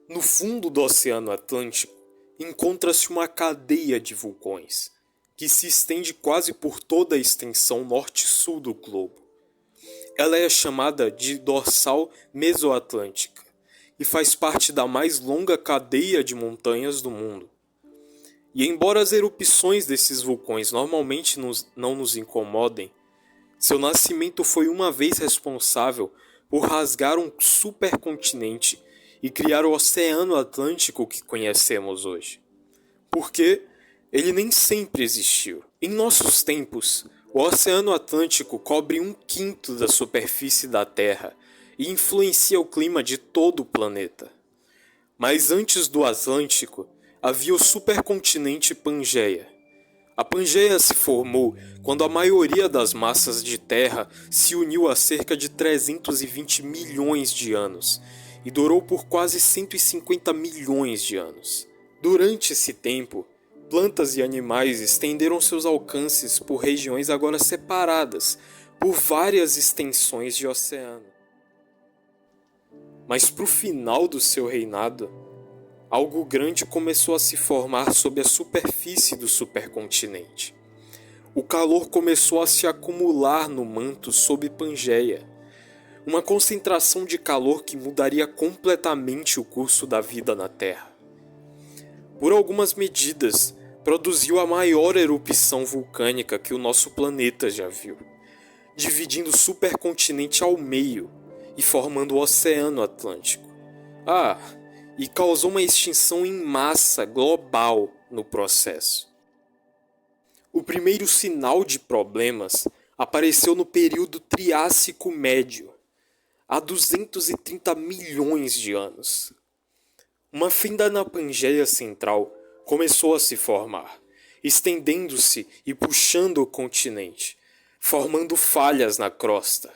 No fundo do Oceano Atlântico encontra-se uma cadeia de vulcões, que se estende quase por toda a extensão norte-sul do globo. Ela é chamada de dorsal mesoatlântica e faz parte da mais longa cadeia de montanhas do mundo. E embora as erupções desses vulcões normalmente não nos incomodem, seu nascimento foi uma vez responsável por rasgar um supercontinente e criar o Oceano Atlântico que conhecemos hoje. Porque ele nem sempre existiu. Em nossos tempos, o Oceano Atlântico cobre 1/5 da superfície da Terra e influencia o clima de todo o planeta. Mas antes do Atlântico, havia o supercontinente Pangeia. A Pangeia se formou quando a maioria das massas de terra se uniu há cerca de 320 milhões de anos e durou por quase 150 milhões de anos. Durante esse tempo, plantas e animais estenderam seus alcances por regiões agora separadas por várias extensões de oceano. Mas para o final do seu reinado, algo grande começou a se formar sob a superfície do supercontinente. O calor começou a se acumular no manto sob Pangeia, uma concentração de calor que mudaria completamente o curso da vida na Terra. Por algumas medidas, produziu a maior erupção vulcânica que o nosso planeta já viu, dividindo o supercontinente ao meio e formando o Oceano Atlântico. E causou uma extinção em massa global no processo. O primeiro sinal de problemas apareceu no período Triássico Médio, há 230 milhões de anos. Uma fenda na Pangeia Central começou a se formar, estendendo-se e puxando o continente, formando falhas na crosta.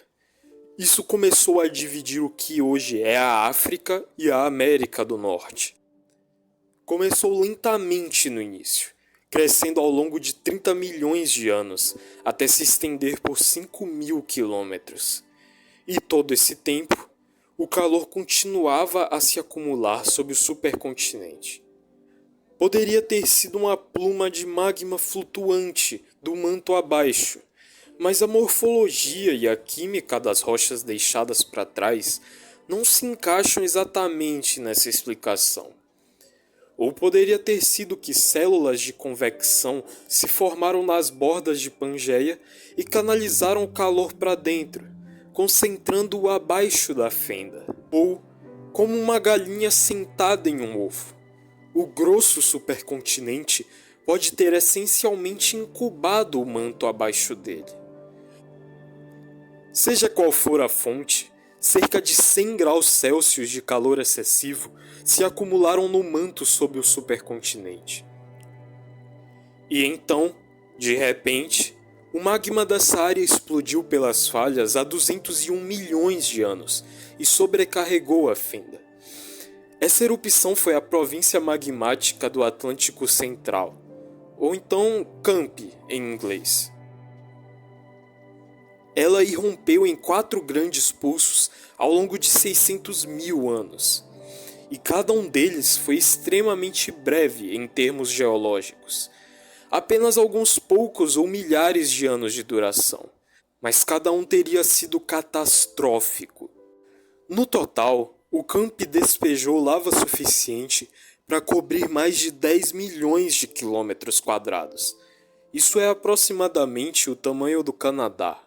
Isso começou a dividir o que hoje é a África e a América do Norte. Começou lentamente no início, crescendo ao longo de 30 milhões de anos, até se estender por 5.000 quilômetros. E todo esse tempo, o calor continuava a se acumular sobre o supercontinente. Poderia ter sido uma pluma de magma flutuante do manto abaixo, mas a morfologia e a química das rochas deixadas para trás não se encaixam exatamente nessa explicação. Ou poderia ter sido que células de convecção se formaram nas bordas de Pangeia e canalizaram o calor para dentro, concentrando-o abaixo da fenda. Ou, como uma galinha sentada em um ovo, o grosso supercontinente pode ter essencialmente incubado o manto abaixo dele. Seja qual for a fonte, cerca de 100 graus Celsius de calor excessivo se acumularam no manto sob o supercontinente. E então, de repente, o magma dessa área explodiu pelas falhas há 201 milhões de anos e sobrecarregou a fenda. Essa erupção foi a província magmática do Atlântico Central, ou então CAMP em inglês. Ela irrompeu em 4 grandes pulsos ao longo de 600 mil anos, e cada um deles foi extremamente breve em termos geológicos, apenas alguns poucos ou milhares de anos de duração, mas cada um teria sido catastrófico. No total, o CAMP despejou lava suficiente para cobrir mais de 10 milhões de quilômetros quadrados. Isso é aproximadamente o tamanho do Canadá.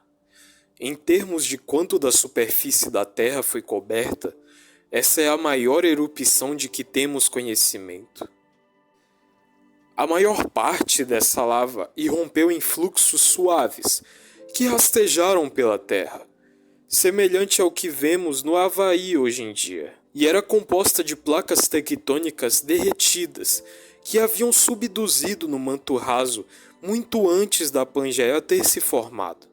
Em termos de quanto da superfície da Terra foi coberta, essa é a maior erupção de que temos conhecimento. A maior parte dessa lava irrompeu em fluxos suaves, que rastejaram pela Terra, semelhante ao que vemos no Havaí hoje em dia, e era composta de placas tectônicas derretidas, que haviam subduzido no manto raso muito antes da Pangeia ter se formado.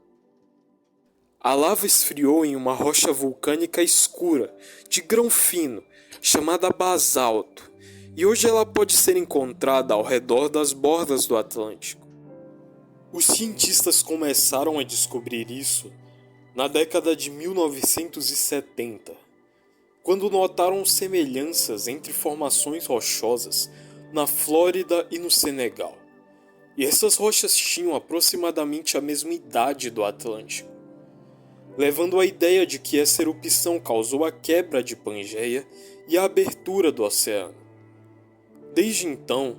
A lava esfriou em uma rocha vulcânica escura, de grão fino, chamada basalto, e hoje ela pode ser encontrada ao redor das bordas do Atlântico. Os cientistas começaram a descobrir isso na década de 1970, quando notaram semelhanças entre formações rochosas na Flórida e no Senegal. E essas rochas tinham aproximadamente a mesma idade do Atlântico, levando à ideia de que essa erupção causou a quebra de Pangeia e a abertura do oceano. Desde então,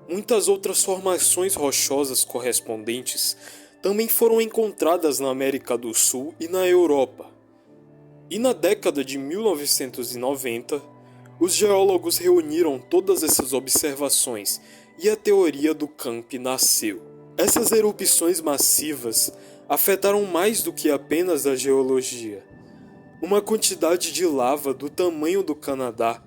muitas outras formações rochosas correspondentes também foram encontradas na América do Sul e na Europa. E na década de 1990, os geólogos reuniram todas essas observações e a teoria do Camp nasceu. Essas erupções massivas afetaram mais do que apenas a geologia. Uma quantidade de lava do tamanho do Canadá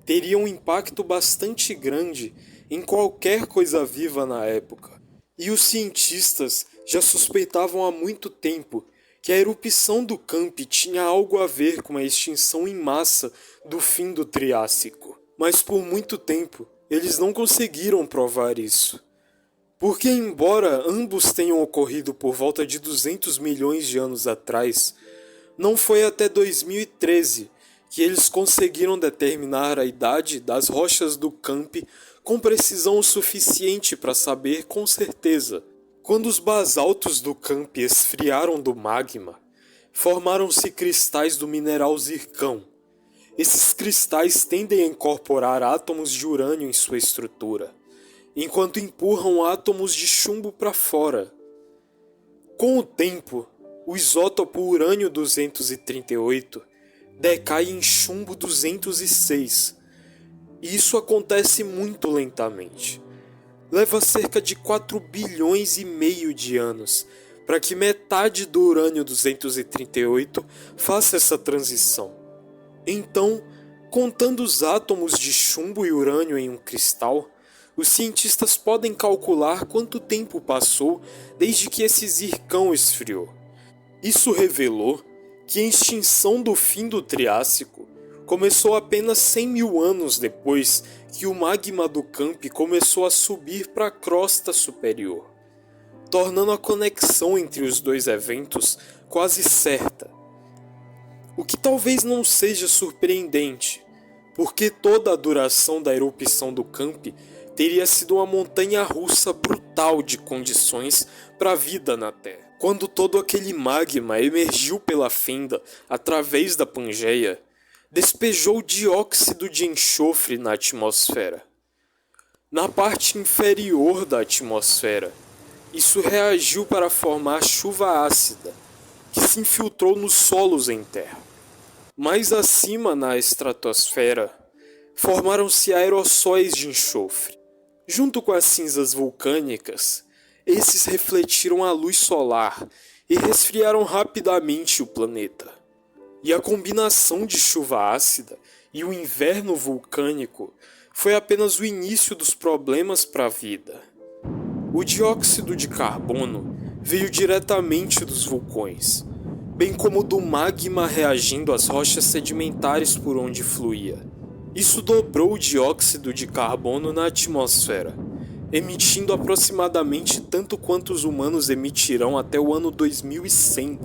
teria um impacto bastante grande em qualquer coisa viva na época. E os cientistas já suspeitavam há muito tempo que a erupção do Camp tinha algo a ver com a extinção em massa do fim do Triássico. Mas por muito tempo, eles não conseguiram provar isso. Porque embora ambos tenham ocorrido por volta de 200 milhões de anos atrás, não foi até 2013 que eles conseguiram determinar a idade das rochas do Camp com precisão suficiente para saber com certeza. Quando os basaltos do Camp esfriaram do magma, formaram-se cristais do mineral zircão. Esses cristais tendem a incorporar átomos de urânio em sua estrutura, enquanto empurram átomos de chumbo para fora. Com o tempo, o isótopo urânio-238 decai em chumbo-206, e isso acontece muito lentamente. Leva cerca de 4 bilhões e meio de anos para que metade do urânio-238 faça essa transição. Então, contando os átomos de chumbo e urânio em um cristal, os cientistas podem calcular quanto tempo passou desde que esse zircão esfriou. Isso revelou que a extinção do fim do Triássico começou apenas 100 mil anos depois que o magma do Camp começou a subir para a crosta superior, tornando a conexão entre os dois eventos quase certa. O que talvez não seja surpreendente, porque toda a duração da erupção do Camp teria sido uma montanha-russa brutal de condições para a vida na Terra. Quando todo aquele magma emergiu pela fenda através da Pangeia, despejou dióxido de enxofre na atmosfera. Na parte inferior da atmosfera, isso reagiu para formar chuva ácida, que se infiltrou nos solos em terra. Mais acima na estratosfera, formaram-se aerossóis de enxofre. Junto com as cinzas vulcânicas, esses refletiram a luz solar e resfriaram rapidamente o planeta. E a combinação de chuva ácida e o inverno vulcânico foi apenas o início dos problemas para a vida. O dióxido de carbono veio diretamente dos vulcões, bem como do magma reagindo às rochas sedimentares por onde fluía. Isso dobrou o dióxido de carbono na atmosfera, emitindo aproximadamente tanto quanto os humanos emitirão até o ano 2100.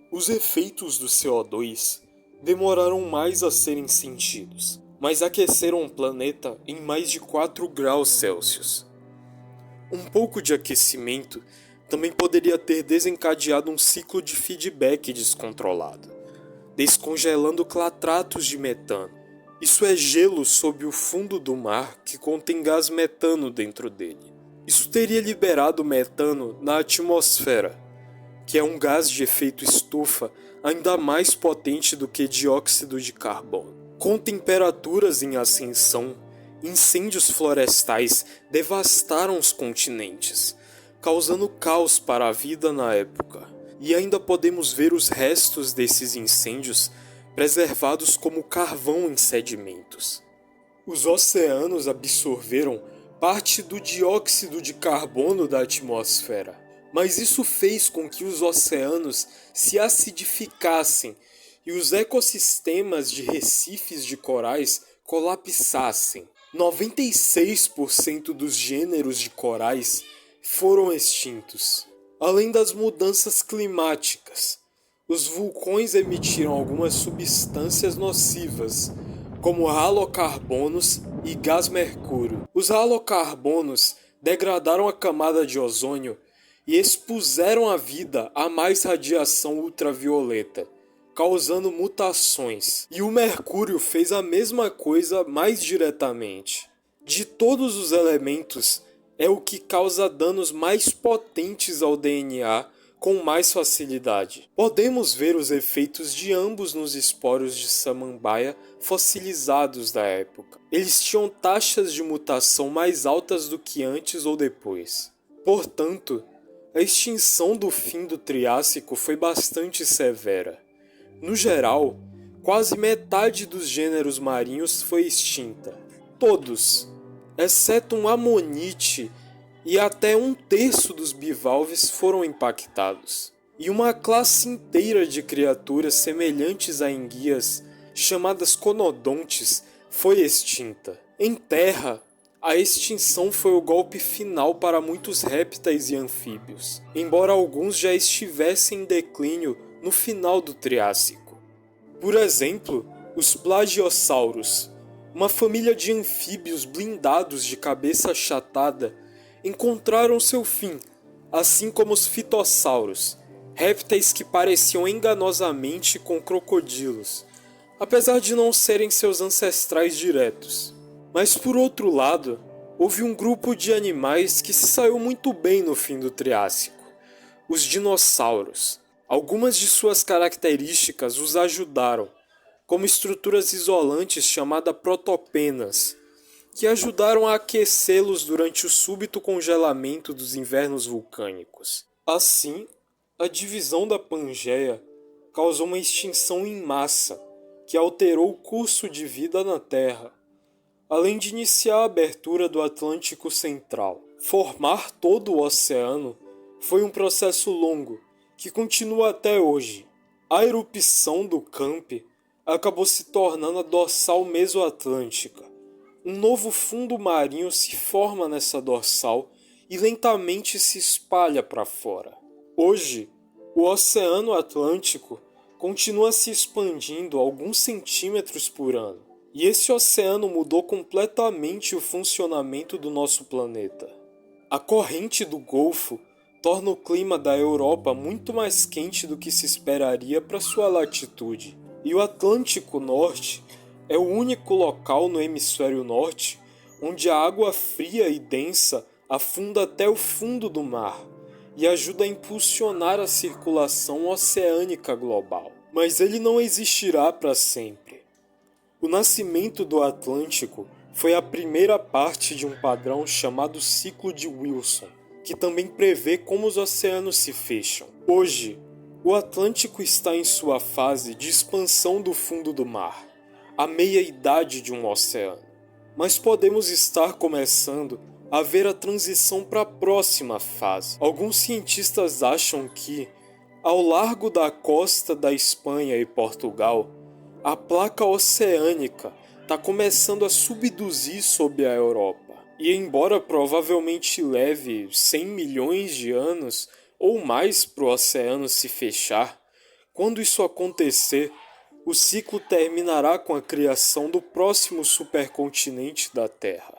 Os efeitos do CO2 demoraram mais a serem sentidos, mas aqueceram o planeta em mais de 4 graus Celsius. Um pouco de aquecimento também poderia ter desencadeado um ciclo de feedback descontrolado, descongelando clatratos de metano. Isso é gelo sob o fundo do mar que contém gás metano dentro dele. Isso teria liberado metano na atmosfera, que é um gás de efeito estufa ainda mais potente do que dióxido de carbono. Com temperaturas em ascensão, incêndios florestais devastaram os continentes, causando caos para a vida na época. E ainda podemos ver os restos desses incêndios preservados como carvão em sedimentos. Os oceanos absorveram parte do dióxido de carbono da atmosfera, mas isso fez com que os oceanos se acidificassem e os ecossistemas de recifes de corais colapsassem. 96% dos gêneros de corais foram extintos. Além das mudanças climáticas, Os vulcões emitiram algumas substâncias nocivas, como halocarbonos e gás mercúrio. Os halocarbonos degradaram a camada de ozônio e expuseram a vida a mais radiação ultravioleta, causando mutações. E o mercúrio fez a mesma coisa mais diretamente. De todos os elementos, é o que causa danos mais potentes ao DNA com mais facilidade. Podemos ver os efeitos de ambos nos esporos de samambaia fossilizados da época. Eles tinham taxas de mutação mais altas do que antes ou depois. Portanto, a extinção do fim do Triássico foi bastante severa. No geral, quase metade dos gêneros marinhos foi extinta. Todos, exceto um amonite e até um terço dos bivalves foram impactados. E uma classe inteira de criaturas semelhantes a enguias, chamadas conodontes, foi extinta. Em terra, a extinção foi o golpe final para muitos répteis e anfíbios, embora alguns já estivessem em declínio no final do Triássico. Por exemplo, os plagiossauros, uma família de anfíbios blindados de cabeça achatada, encontraram seu fim, assim como os fitossauros, répteis que pareciam enganosamente com crocodilos, apesar de não serem seus ancestrais diretos. Mas por outro lado, houve um grupo de animais que se saiu muito bem no fim do Triássico, os dinossauros. Algumas de suas características os ajudaram, como estruturas isolantes chamadas protopenas, que ajudaram a aquecê-los durante o súbito congelamento dos invernos vulcânicos. Assim, a divisão da Pangeia causou uma extinção em massa, que alterou o curso de vida na Terra, além de iniciar a abertura do Atlântico Central. Formar todo o oceano foi um processo longo, que continua até hoje. A erupção do Camp acabou se tornando a dorsal mesoatlântica. Um novo fundo marinho se forma nessa dorsal e lentamente se espalha para fora. Hoje, o Oceano Atlântico continua se expandindo alguns centímetros por ano. E esse oceano mudou completamente o funcionamento do nosso planeta. A corrente do Golfo torna o clima da Europa muito mais quente do que se esperaria para sua latitude. E o Atlântico Norte é o único local no hemisfério norte onde a água fria e densa afunda até o fundo do mar e ajuda a impulsionar a circulação oceânica global. Mas ele não existirá para sempre. O nascimento do Atlântico foi a primeira parte de um padrão chamado Ciclo de Wilson, que também prevê como os oceanos se fecham. Hoje, o Atlântico está em sua fase de expansão do fundo do mar, a meia-idade de um oceano. Mas podemos estar começando a ver a transição para a próxima fase. Alguns cientistas acham que, ao largo da costa da Espanha e Portugal, a placa oceânica está começando a subduzir sobre a Europa. E embora provavelmente leve 100 milhões de anos ou mais para o oceano se fechar, quando isso acontecer, o ciclo terminará com a criação do próximo supercontinente da Terra.